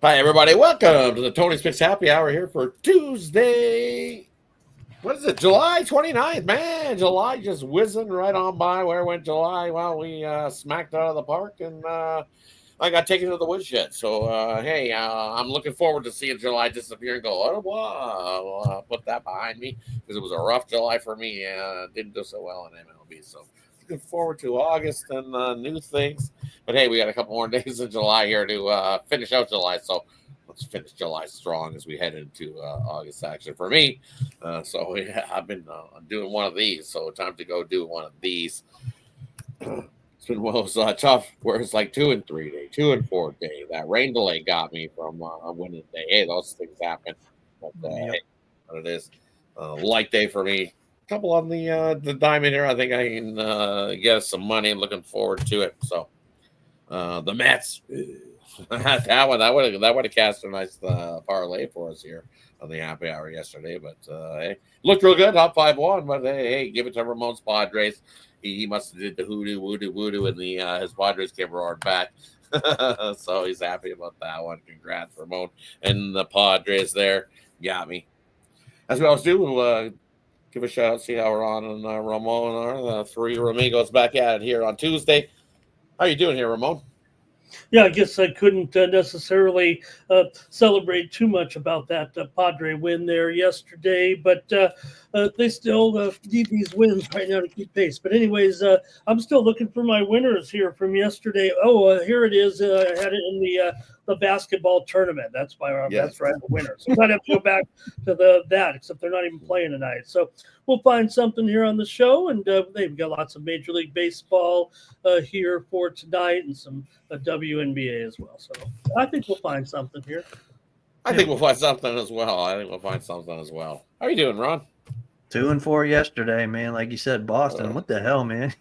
Hi, everybody. Welcome to the Tony's Picks Happy Hour here for Tuesday. What is it? July 29th. Man, July just whizzing right on by. Where went July? Well, we smacked out of the park and I got taken to the woodshed. So, hey, I'm looking forward to seeing July disappear and go, oh, wow, I'll put that behind me because it was a rough July for me. Didn't do so well in MLB. So, looking forward to August and new things. But hey, we got a couple more days in July here to finish out July. So let's finish July strong as we head into August action for me. So yeah, I've been doing one of these. So time to go do one of these. It's been one of those tough where it's like 2 and 3 day, 2 and 4 day. That rain delay got me from winning day. Hey, those things happen. But hey, what it is. Light day for me. Couple on the diamond here. I think I can get us some money. Looking forward to it. So the Mets. that would have cast a nice parlay for us here on the happy hour yesterday. But hey, looked real good, up 5-1. But hey, give it to Ramon's Padres. He must have did the hoodoo and the his Padres came roaring back. So he's happy about that one. Congrats, Ramon and the Padres there. Got me. As we always do, we'll give a shout out, see how we're on, and Ramon are the three Ramigos back at it here on Tuesday. How you doing here, Ramon? Yeah, I guess I couldn't necessarily celebrate too much about that Padre win there yesterday, but they still need these wins right now to keep pace. But anyways, I'm still looking for my winners here from yesterday. Oh, here it is. I had it in the basketball tournament. That's that's right, the winner. So I'd have to go back to that, except they're not even playing tonight. So we'll find something here on the show, and they've got lots of Major League Baseball here for tonight, and some WNBA as well. So I think we'll find something here. I think we'll find something as well. How are you doing, Ron? 2 and 4 yesterday, man. Like you said, Boston. What the hell, man?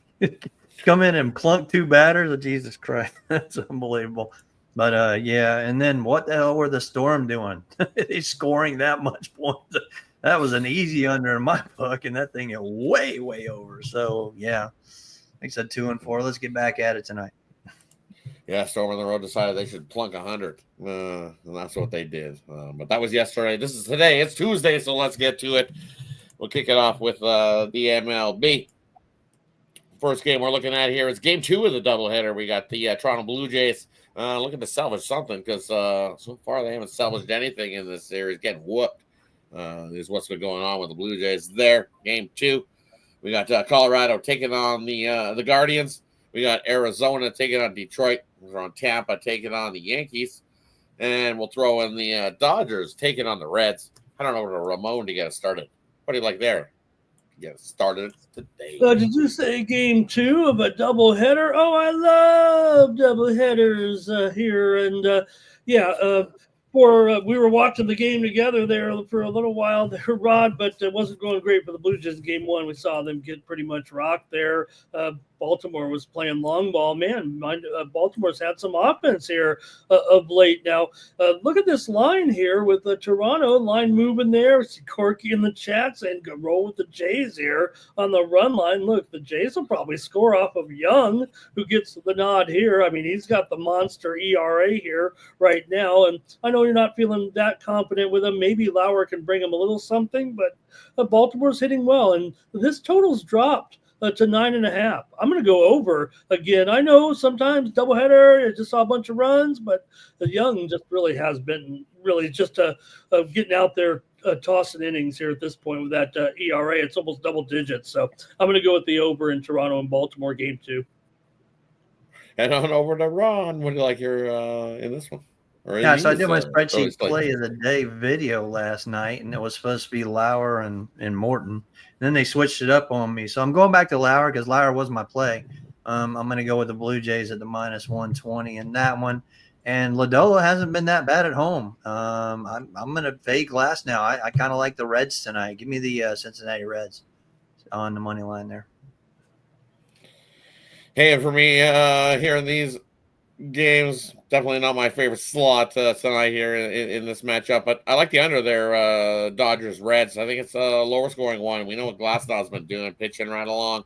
Come in and clunk 2 batters. Oh, Jesus Christ. That's unbelievable. But, yeah, and then what the hell were the Storm doing? They scoring that much points. That was an easy under in my book, and that thing is way, way over. So, yeah, like I said, 2 and 4. Let's get back at it tonight. Yeah, Storm on the Road decided they should plunk 100, and that's what they did. But that was yesterday. This is today. It's Tuesday, so let's get to it. We'll kick it off with the MLB. First game we're looking at here is Game 2 of the doubleheader. We got the Toronto Blue Jays looking to salvage something because so far they haven't salvaged anything in this series. Getting whooped is what's been going on with the Blue Jays there. Game 2, we got Colorado taking on the Guardians. We got Arizona taking on Detroit. We're on Tampa taking on the Yankees. And we'll throw in the Dodgers taking on the Reds. I don't know where Ramon to get us started. What do you like there? Get us started today. Did you say Game 2 of a doubleheader? Oh, I love doubleheaders here. And we were watching the game together there for a little while there, Rod, but it wasn't going great for the Blue Jays in Game 1. We saw them get pretty much rocked there. Baltimore was playing long ball. Man, Baltimore's had some offense here of late. Now, look at this line here with the Toronto line moving there. See Corky in the chat saying go roll with the Jays here on the run line. Look, the Jays will probably score off of Young, who gets the nod here. I mean, he's got the monster ERA here right now, and I know you're not feeling that confident with him. Maybe Lauer can bring him a little something, but Baltimore's hitting well, and this total's dropped to 9.5. I'm going to go over again. I know sometimes doubleheader, I just saw a bunch of runs, but the Young just really has been really just getting out there tossing innings here at this point with that ERA. It's almost double digits. So I'm going to go with the over in Toronto and Baltimore Game 2. And on over to Ron. What do you like here in this one? Yeah, so I did my spreadsheet play of the day video last night, and it was supposed to be Lauer and Morton. And then they switched it up on me. So I'm going back to Lauer because Lauer was my play. I'm going to go with the Blue Jays at the -120 in that one. And Lodolo hasn't been that bad at home. I'm going to fade glass now. I kind of like the Reds tonight. Give me the Cincinnati Reds on the money line there. Hey, and for me here in these games, definitely not my favorite slot tonight here in this matchup, but I like the under there, Dodgers Reds. I think it's a lower scoring one. We know what Glasnow's been doing, pitching right along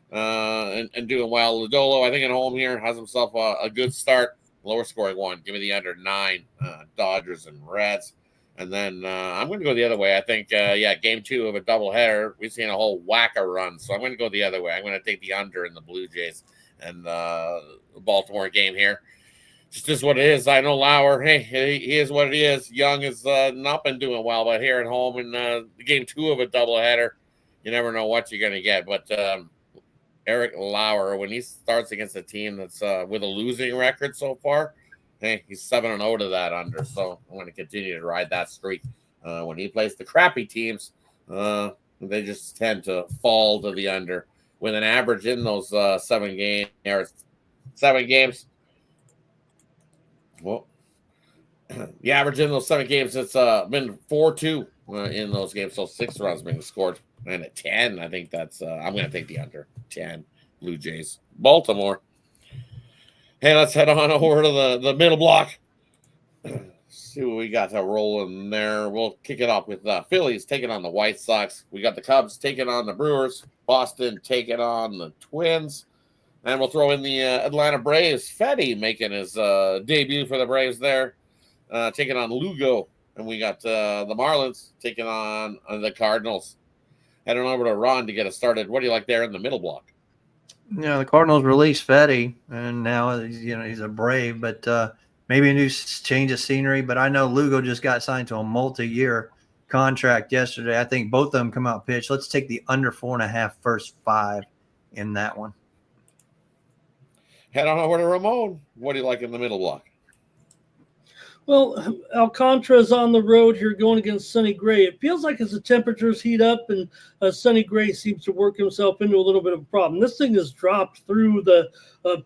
and doing well. Lodolo, I think at home here has himself a good start. lower scoring one. Give me the under 9, Dodgers and Reds. And then I'm going to go the other way. I think, game 2 of a doubleheader, we've seen a whole whack of runs. So I'm going to go the other way. I'm going to take the under in the Blue Jays and the Baltimore game here. Just is what it is. I know Lauer, hey, he is what it is. Young has not been doing well, but here at home in game 2 of a doubleheader, you never know what you're going to get. But Eric Lauer, when he starts against a team that's with a losing record so far, hey, he's 7-0 to that under. So I'm going to continue to ride that streak. When he plays the crappy teams, they just tend to fall to the under. With an average in those 7 games. Well, the average in those 7 games, it's been 4-2 in those games. So 6 runs being scored. And at 10, I think that's I'm going to take the under. 10, Blue Jays. Baltimore. Hey, let's head on over to the middle block. See what we got to roll in there. We'll kick it off with Phillies taking on the White Sox. We got the Cubs taking on the Brewers. Boston taking on the Twins. And we'll throw in the Atlanta Braves. Fetty making his debut for the Braves there. Taking on Lugo. And we got the Marlins taking on the Cardinals. Heading over to Ron to get us started. What do you like there in the middle block? The Cardinals released Fetty, and now he's a Brave, but maybe a new change of scenery. But I know Lugo just got signed to a multi-year contract yesterday. I think both of them come out pitch. Let's take the under 4.5 first 5 in that one. Head on over to Ramon. What do you like in the middle block? Well, Alcantara's on the road here going against Sonny Gray. It feels like as the temperatures heat up and Sonny Gray seems to work himself into a little bit of a problem. This thing has dropped through the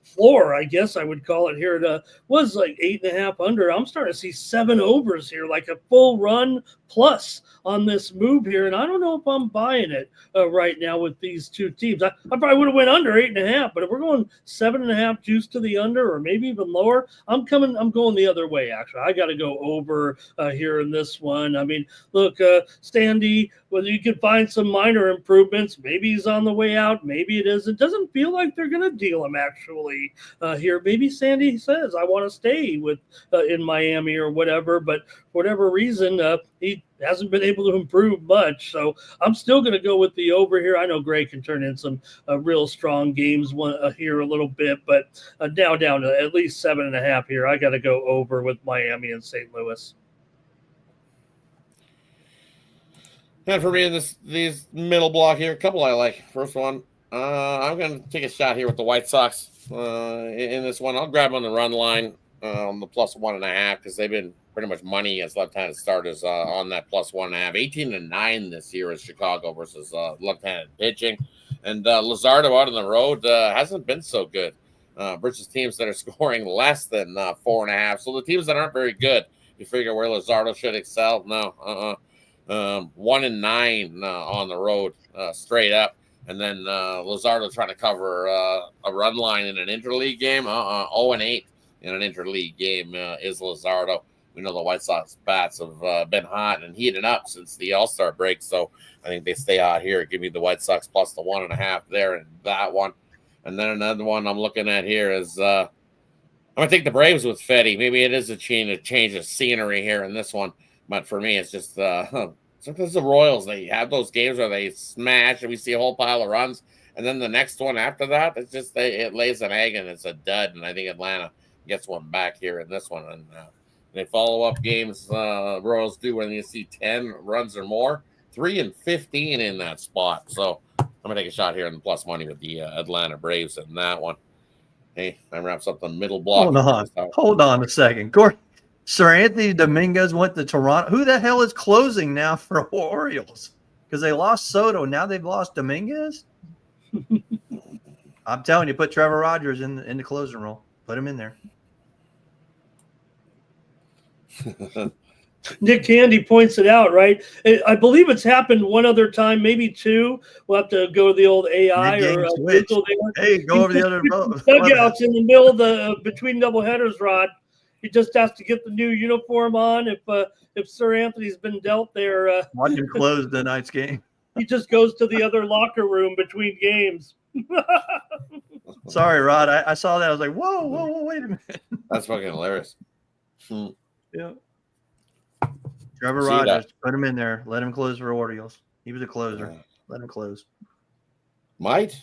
floor, I guess I would call it here. It was like 8.5 under. I'm starting to see 7 overs here, like a full run plus on this move here. And I don't know if I'm buying it right now with these two teams. I probably would have went under 8.5, but if we're going 7.5 juice to the under or maybe even lower, I'm going the other way, actually. I got to go over here in this one. I mean, look, Standy, whether you could find some minor improvements, maybe he's on the way out, maybe it isn't. It doesn't feel like they're going to deal him actually here. Maybe Sandy says, I want to stay with in Miami or whatever, but for whatever reason, he hasn't been able to improve much. So I'm still going to go with the over here. I know Gray can turn in some real strong games here a little bit, but now down to at least 7.5 here. I got to go over with Miami and St. Louis. And for me, in these middle block here, a couple I like. First one, I'm going to take a shot here with the White Sox in this one. I'll grab on the run line on the plus 1.5 because they've been pretty much money as left-handed starters on that plus 1.5. 18-9 this year is Chicago versus left-handed pitching. And Luzardo out on the road hasn't been so good versus teams that are scoring less than 4.5. So the teams that aren't very good, you figure where Luzardo should excel. No, 1-9 on the road straight up. And then Luzardo trying to cover a run line in an interleague game. 0-8 in an interleague game is Luzardo. We know the White Sox bats have been hot and heated up since the All-Star break. So I think they stay out here. Give me the White Sox plus the 1.5 there in that one. And then another one I'm looking at here is I'm going to take the Braves with Fetty. Maybe it is a change of scenery here in this one. But for me, it's just sometimes the Royals, they have those games where they smash and we see a whole pile of runs. And then the next one after that, it's just it lays an egg and it's a dud. And I think Atlanta gets one back here in this one. And they follow up games Royals do when you see 10 runs or more, 3-15 in that spot. So I'm going to take a shot here in the plus money with the Atlanta Braves in that one. Hey, that wraps up the middle block. Hold on a second. Sir Anthony Dominguez went to Toronto. Who the hell is closing now for Orioles? Because they lost Soto. Now they've lost Dominguez? I'm telling you, put Trevor Rogers in the closing role. Put him in there. Nick Candy points it out, right? I believe it's happened one other time, maybe two. We'll have to go to the old AI or Google there. Hey, go over the other dugouts in the middle of the between double headers, Rod. He just has to get the new uniform on. If Sir Anthony's been dealt there, watch him close tonight's game. He just goes to the other locker room between games. Sorry, Rod. I saw that. I was like, whoa, wait a minute. That's fucking hilarious. Yeah. Trevor Rogers, put him in there. Let him close for Orioles. He was a closer. Let him close. Might.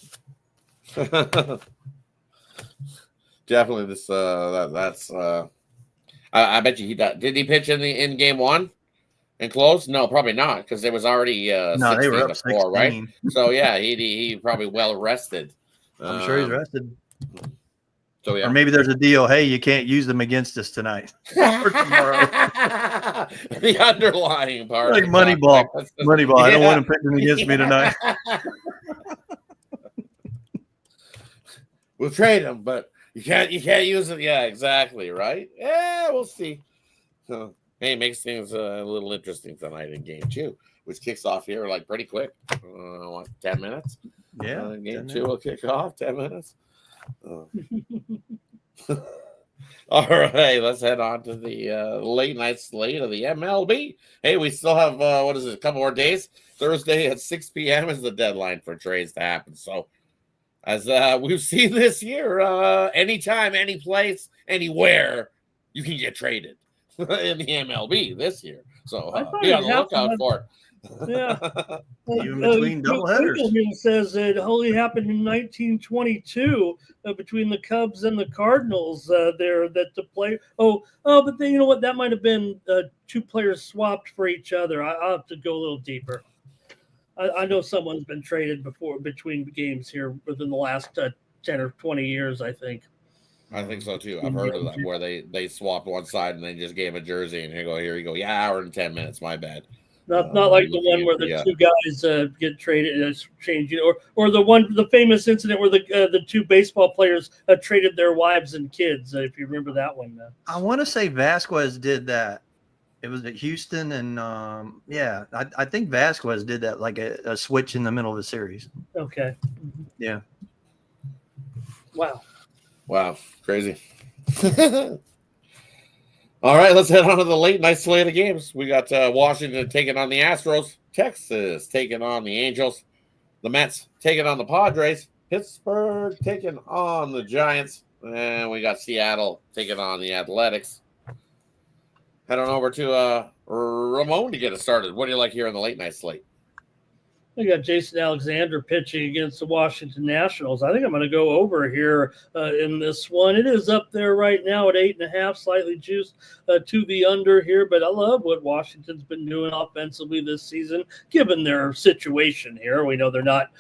Definitely this that's I bet you did he pitch in game one and close? No, probably not, because it was already no, they were up 4, right? So yeah, he probably well rested. I'm sure he's rested. So yeah. Or maybe there's a deal. Hey, you can't use them against us tonight or tomorrow. The underlying part, like Moneyball. Moneyball. I don't want him picking against me tonight. We'll trade him, but you can't use it. Yeah, exactly. Right. Yeah, we'll see. So, hey, it makes things a little interesting tonight in game 2, which kicks off here like pretty quick. 10 minutes? Yeah. Game 2 will kick off 10 minutes. All right, let's head on to the late night slate of the MLB. Hey, we still have a couple more days. Thursday at 6 p.m. is the deadline for trades to happen. So, as we've seen this year, anytime, any place, anywhere, you can get traded in the MLB this year. So be on the lookout for it. Yeah. Even between doubleheaders. Google says it only happened in 1922 between the Cubs and the Cardinals there that the play. But then, you know what? That might have been 2 players swapped for each other. I'll have to go a little deeper. I know someone's been traded before between games here within the last 10 or 20 years, I think. I think so too. I've heard of that where they swapped one side and they just gave a jersey and here you go. Yeah, hour and 10 minutes. My bad. Not like the one where the 2 guys get traded, changed, or the famous incident where the 2 baseball players traded their wives and kids. If you remember that one. I want to say Vasquez did that. It was at Houston, and I think Vasquez did that, like a switch in the middle of the series. Okay. Yeah. Wow. Crazy. All right, let's head on to the late night slate of games. We got Washington taking on the Astros, Texas taking on the Angels, the Mets taking on the Padres, Pittsburgh taking on the Giants, and we got Seattle taking on the Athletics. Head on over to Ramon to get us started. What do you like here on the late night slate? We got Jason Alexander pitching against the Washington Nationals. I think I'm going to go over here in this one. It is up there right now at 8.5, slightly juiced to the under here. But I love what Washington's been doing offensively this season, given their situation here. We know they're not,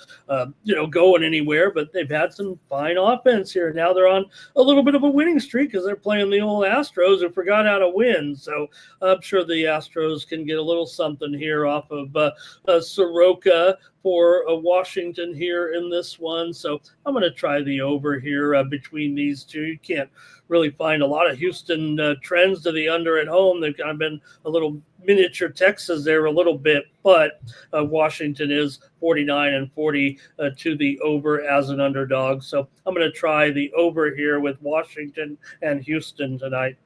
going anywhere, but they've had some fine offense here. Now they're on a little bit of a winning streak because they're playing the old Astros who forgot how to win. So I'm sure the Astros can get a little something here off of Soroka for Washington here in this one. So I'm going to try the over here between these 2. You can't really find a lot of Houston trends to the under at home. They've kind of been a little miniature Texas there a little bit, but Washington is 49-40 to the over as an underdog. So I'm going to try the over here with Washington and Houston tonight.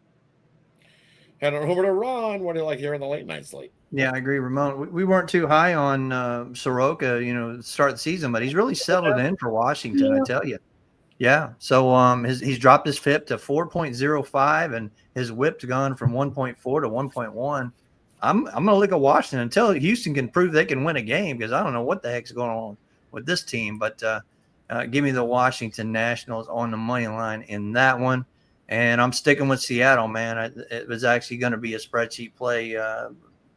Head on over to Ron. What do you like here in the late night slate? Yeah, I agree, Ramon. We weren't too high on Soroka, start the season, but he's really settled in for Washington, I tell you. Yeah. So he's dropped his FIP to 4.05, and his WHIP's gone from 1.4 to 1.1. I'm gonna look at Washington until Houston can prove they can win a game, because I don't know what the heck's going on with this team. But give me the Washington Nationals on the money line in that one, and I'm sticking with Seattle, man. It was actually going to be a spreadsheet play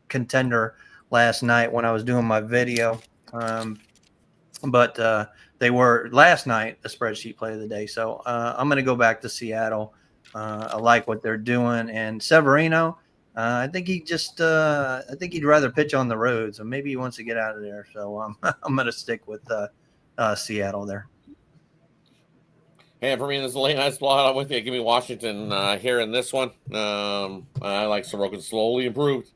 contender last night when I was doing my video, but they were last night a spreadsheet play of the day. So I'm going to go back to Seattle. I like what they're doing, and Severino, I think he'd rather pitch on the road, so maybe he wants to get out of there. So I'm going to stick with Seattle there. Hey, for me, this is a late night spot. I'm with you. Give me Washington here in this one. I like Soroka slowly improved,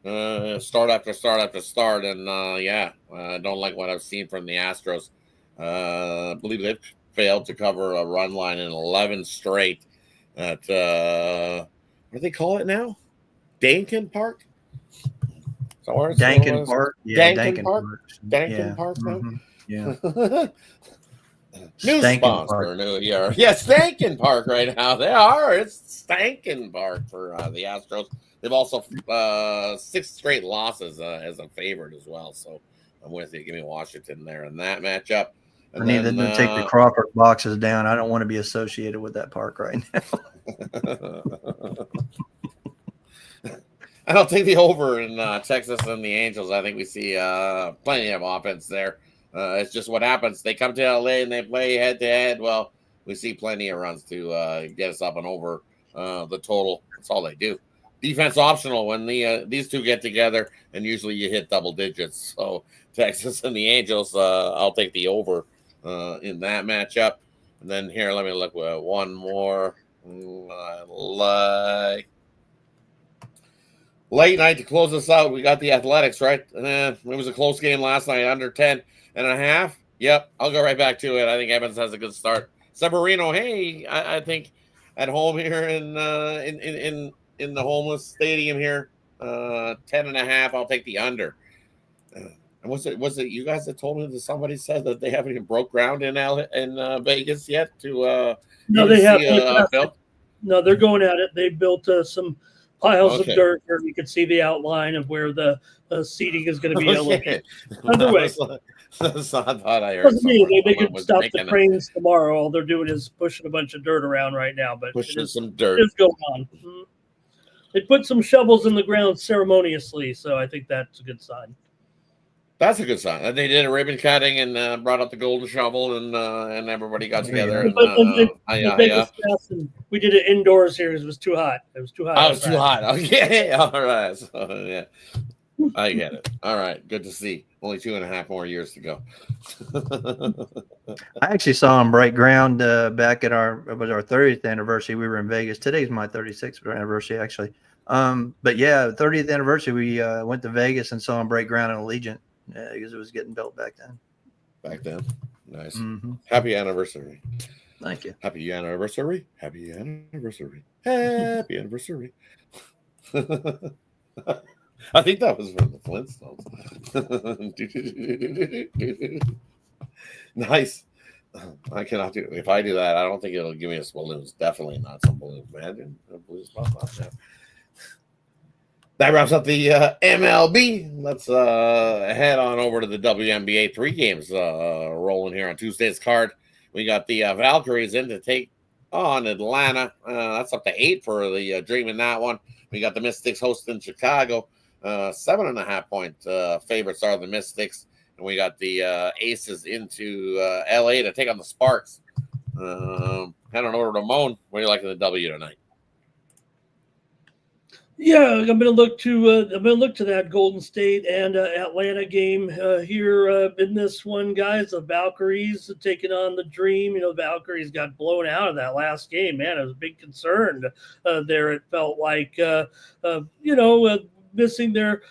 start after start after start, and I don't like what I've seen from the Astros. I believe they've failed to cover a run line in 11 straight at what do they call it now? Dankin Park. Dankin Park. Yeah, Dankin Park. Dankin Park. Mm-hmm. Yeah. New sponsor, new year. Yeah, Stankin Park right now. They are. It's Stankin Park for the Astros. They've also 6 straight losses as a favorite as well. So I'm with you. Give me Washington there in that matchup. And I need them to take the Crawford boxes down. I don't want to be associated with that park right now. I'll take the over in Texas and the Angels. I think we see plenty of offense there. It's just what happens. They come to LA and they play head to head. Well, we see plenty of runs to get us up and over the total. That's all they do. Defense optional when these two get together, and usually you hit double digits. So Texas and the Angels, I'll take the over in that matchup. And then here, let me look at one more. Late night to close us out. We got the Athletics, right? It was a close game last night, under 10.5. Yep, I'll go right back to it. I think Evans has a good start. Severino, hey, I think at home here in the homeless stadium here, 10.5. I'll take the under. And was it you guys that told me that somebody said that they haven't even broke ground in Vegas yet to no, they have no, they're going at it. They built some piles of dirt where you can see the outline of where the seating is going to be elevated. Underway. That's not I thought I heard. They could stop the cranes tomorrow. All they're doing is pushing a bunch of dirt around right now. But pushing some dirt is going on. Mm-hmm. They put some shovels in the ground ceremoniously, so I think that's a good sign. That's a good sign. They did a ribbon cutting and brought out the golden shovel, and everybody got together. We did it indoors here because it was too hot. It was too hot. Oh, it was too hot. Okay, all right. So, yeah, I get it. All right, good to see. Only 2.5 more years to go. I actually saw him break ground back at our 30th anniversary. We were in Vegas. Today's my 36th anniversary, actually. But yeah, 30th anniversary. We went to Vegas and saw him break ground in Allegiant. Yeah, because it was getting built back then. Nice. Mm-hmm. Happy anniversary. Thank you. Happy anniversary. Happy anniversary. Happy anniversary. I think that was from the Flintstones. Nice. I cannot do it. If I do that, I don't think it'll give me some balloons. Definitely not some balloons, man. That wraps up the MLB. Let's head on over to the WNBA. 3 games rolling here on Tuesday's card. We got the Valkyries in to take on Atlanta. That's up to 8 for the Dream in that one. We got the Mystics hosting Chicago. 7.5 point favorites are the Mystics. And we got the Aces into LA to take on the Sparks. Head on over to Moan. What do you like in the W tonight? Yeah, I'm going to look to that Golden State and Atlanta game here in this one, guys. The Valkyries taking on the Dream. You know, the Valkyries got blown out of that last game. Man, it was a big concern there. It felt like missing their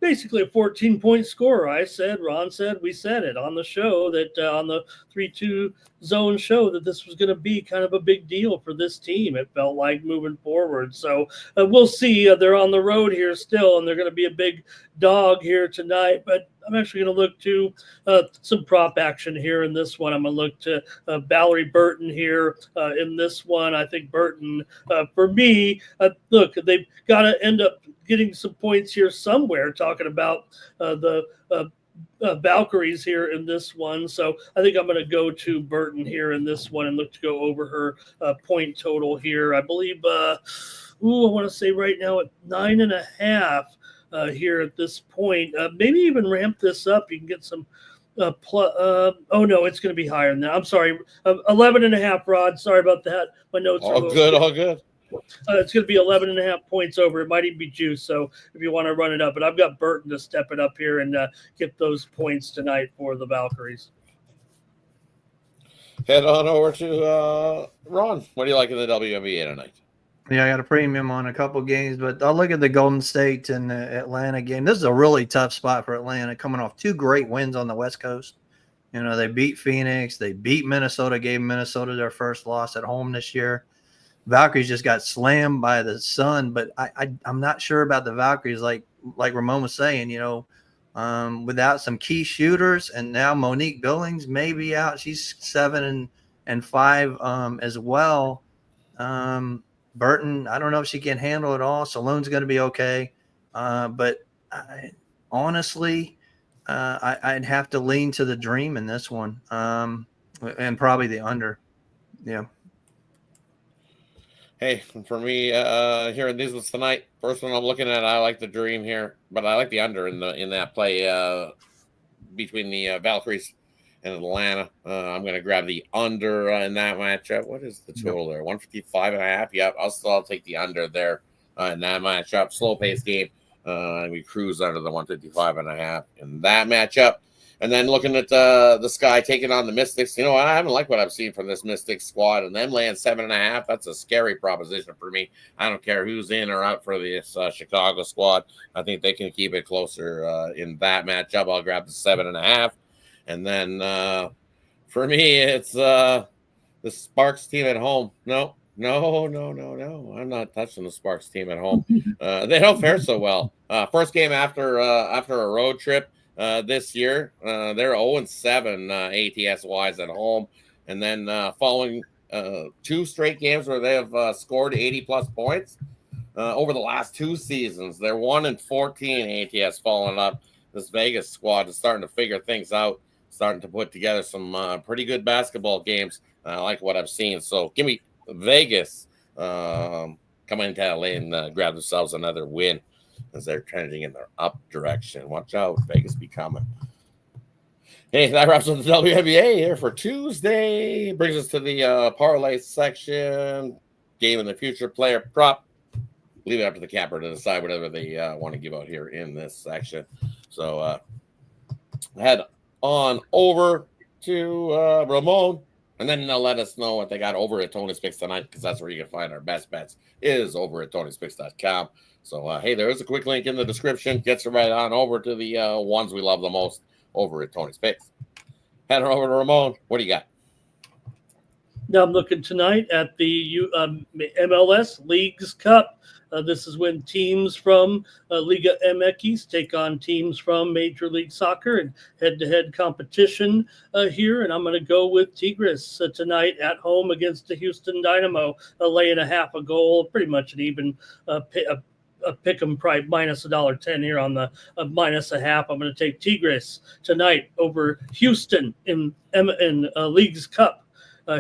basically a 14-point score. Ron said, we said it on the show that on the 3-2 zone show that this was going to be kind of a big deal for this team. It felt like moving forward. So we'll see. They're on the road here still, and they're going to be a big dog here tonight. But I'm actually going to look to some prop action here in this one. I'm going to look to Valerie Burton here in this one. I think Burton, for me, look, they've got to end up getting some points here somewhere, talking about the Valkyries here in this one. So I think I'm going to go to Burton here in this one and look to go over her point total here. I believe, I want to say right now at 9.5 here at this point. Maybe even ramp this up. You can get some oh no, it's going to be higher than that. I'm sorry. 11.5, Rod. Sorry about that. My notes are all good. It's going to be 11.5 points over. It might even be juice. So if you want to run it up, but I've got Burton to step it up here and get those points tonight for the Valkyries. Head on over to Ron. What do you like in the WNBA tonight? Yeah, I got a premium on a couple games, but I'll look at the Golden State and the Atlanta game. This is a really tough spot for Atlanta, coming off 2 great wins on the West Coast. You know, they beat Phoenix, they beat Minnesota, gave Minnesota their first loss at home this year. Valkyries just got slammed by the Sun, but I'm not sure about the Valkyries. Like Ramon was saying, you know, without some key shooters, and now Monique Billings may be out. She's 7-5 as well. Burton, I don't know if she can handle it all. Saloon's going to be okay, but honestly, I'd have to lean to the Dream in this one, and probably the under. Yeah. Hey, for me, here in these ones tonight, first one I'm looking at, I like the Dream here, but I like the under in that play between the Valkyries and Atlanta. I'm going to grab the under in that matchup. What is the total there? 155.5. Yep, I'll take the under there in that matchup. Slow pace game. And we cruise under the 155.5 in that matchup. And then looking at the Sky taking on the Mystics, I haven't liked what I've seen from this Mystics squad, and them laying 7.5. That's a scary proposition for me. I don't care who's in or out for this Chicago squad. I think they can keep it closer in that matchup. I'll grab the 7.5. And then for me, it's the Sparks team at home. No. I'm not touching the Sparks team at home. They don't fare so well. First game after a road trip this year, they're 0-7 ATS-wise at home. And then following 2 straight games where they have scored 80-plus points over the last 2 seasons. They're 1-14 ATS following up. This Vegas squad is starting to figure things out, starting to put together some pretty good basketball games. I like what I've seen. So give me Vegas coming into LA and grab themselves another win as they're trending in their up direction. Watch out, Vegas be coming. Hey, that wraps up the WNBA here for Tuesday. Brings us to the parlay section. Game in the future, player prop. Leave it up to the capper to decide whatever they want to give out here in this section. So head on over to Ramon, and then they'll let us know what they got over at Tony's Picks tonight, because that's where you can find our best bets is over at Tony'sPicks.com. So, hey, there is a quick link in the description. Gets you right on over to the ones we love the most over at Tony's Picks. Head on over to Ramon. What do you got? Now I'm looking tonight at the MLS Leagues Cup. This is when teams from Liga MX take on teams from Major League Soccer and head-to-head competition here. And I'm going to go with Tigres tonight at home against the Houston Dynamo, laying a half a goal, pretty much an even pick 'em probably minus $1.10 here on the minus a half. I'm going to take Tigres tonight over Houston in Leagues Cup.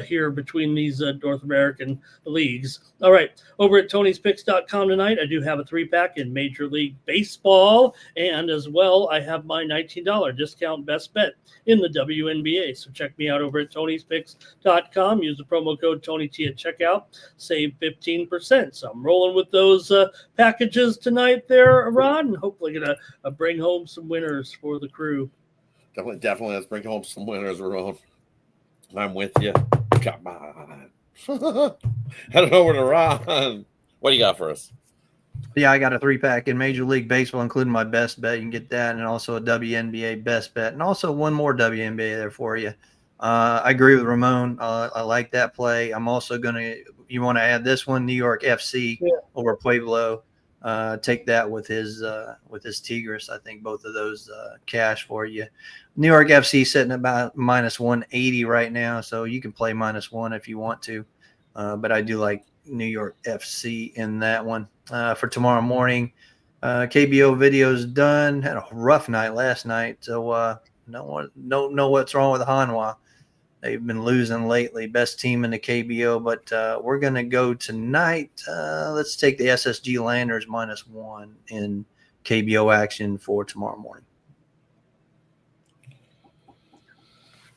Here between these North American leagues. All right, over at Tony'sPicks.com tonight, I do have a 3-pack in Major League Baseball, and as well, I have my $19 discount best bet in the WNBA. So check me out over at Tony'sPicks.com. Use the promo code TonyT at checkout. Save 15%. So I'm rolling with those packages tonight there, Rod, and hopefully going to bring home some winners for the crew. Definitely. Let's bring home some winners, Ramon. I'm with you. Come on. Head over to Ron. What do you got for us? Yeah, I got a 3-pack in Major League Baseball, including my best bet. You can get that, and also a WNBA best bet, and also one more WNBA there for you. I agree with Ramon. I like that play. I'm also you want to add this one, New York FC over Pueblo. Take that with his Tigres. I think both of those cash for you. New York FC sitting about minus 180 right now, so you can play -1 if you want to. But I do like New York FC in that one. For tomorrow morning, KBO video's done. Had a rough night last night, so don't know what's wrong with Hanwha. They've been losing lately. Best team in the KBO, but we're going to go tonight. Let's take the SSG Landers -1 in KBO action for tomorrow morning.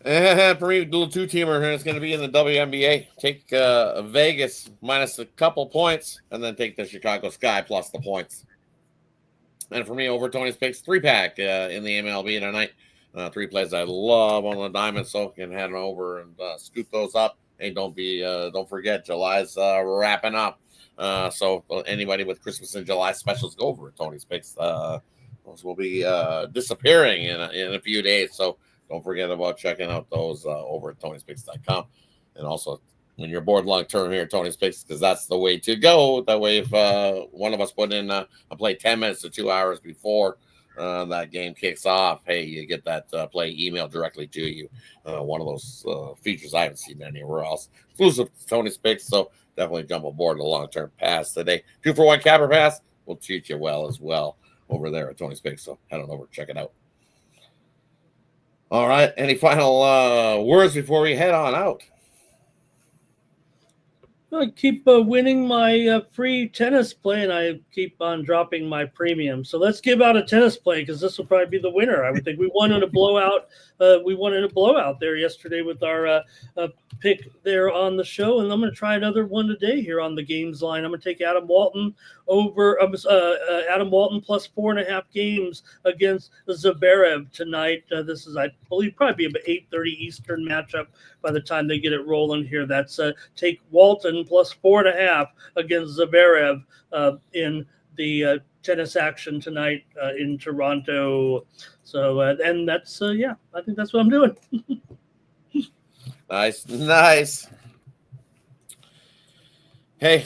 For me, dual 2-teamer here is going to be in the WNBA. Take Vegas minus a couple points, and then take the Chicago Sky plus the points. And for me, over Tony's Picks, 3-pack in the MLB tonight. 3 plays I love on the diamond, so you can head over and scoop those up. Hey, don't forget, July's wrapping up. So anybody with Christmas in July specials, go over at Tony's Picks. Those will be disappearing in a few days, so don't forget about checking out those over at Tony'sPicks.com. And also, when you're bored long term here at Tony's Picks, because that's the way to go. That way, if one of us put in a play 10 minutes to 2 hours before that game kicks off, hey, you get that play emailed directly to you. One of those features I haven't seen anywhere else. Exclusive to Tony's Picks, so definitely jump aboard the long-term pass today. 2-for-1 capper pass will treat you well as well over there at Tony's Picks, so head on over, check it out. All right, any final words before we head on out? I keep winning my free tennis play, and I keep on dropping my premium. So let's give out a tennis play because this will probably be the winner. I would think we won in a blowout. We won in a blowout there yesterday with our pick there on the show, and I'm going to try another one today here on the games line. I'm going to take Adam Walton over Adam Walton plus 4.5 games against Zverev tonight. This is, I believe, probably be about 8:30 Eastern matchup by the time they get it rolling here. That's take Walton plus 4.5 against Zverev in the tennis action tonight in Toronto. So, and that's, I think that's what I'm doing. Nice. Hey,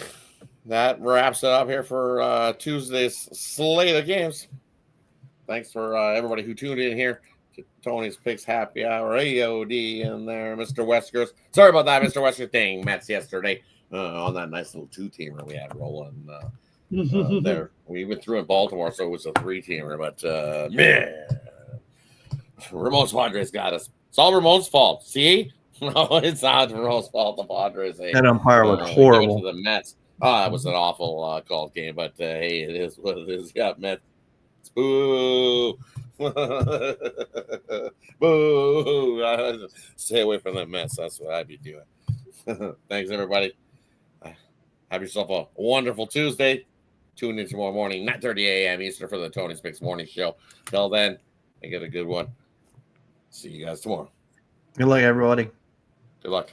that wraps it up here for Tuesday's slate of games. Thanks for everybody who tuned in here to Tony's Picks Happy Hour. AOD in there, Mr. Weskers. Sorry about that, Mr. Weskers. Dang, Mets yesterday on that nice little 2-teamer we had rolling there. We went through in Baltimore, so it was a 3-teamer. But man, Ramon's Padres got us. It's all Ramon's fault. See? No, it's not Ramon's fault. The Padres. That umpire was horrible. To the Mets. Oh, that was an awful called game, but hey, it is what it is. Yeah, Mets. Boo. Boo. Stay away from that mess. That's what I'd be doing. Thanks, everybody. Have yourself a wonderful Tuesday. Tune in tomorrow morning, 9:30 a.m. Eastern for the Tony's Picks morning show. Till then, get a good one. See you guys tomorrow. Good luck, everybody. Good luck.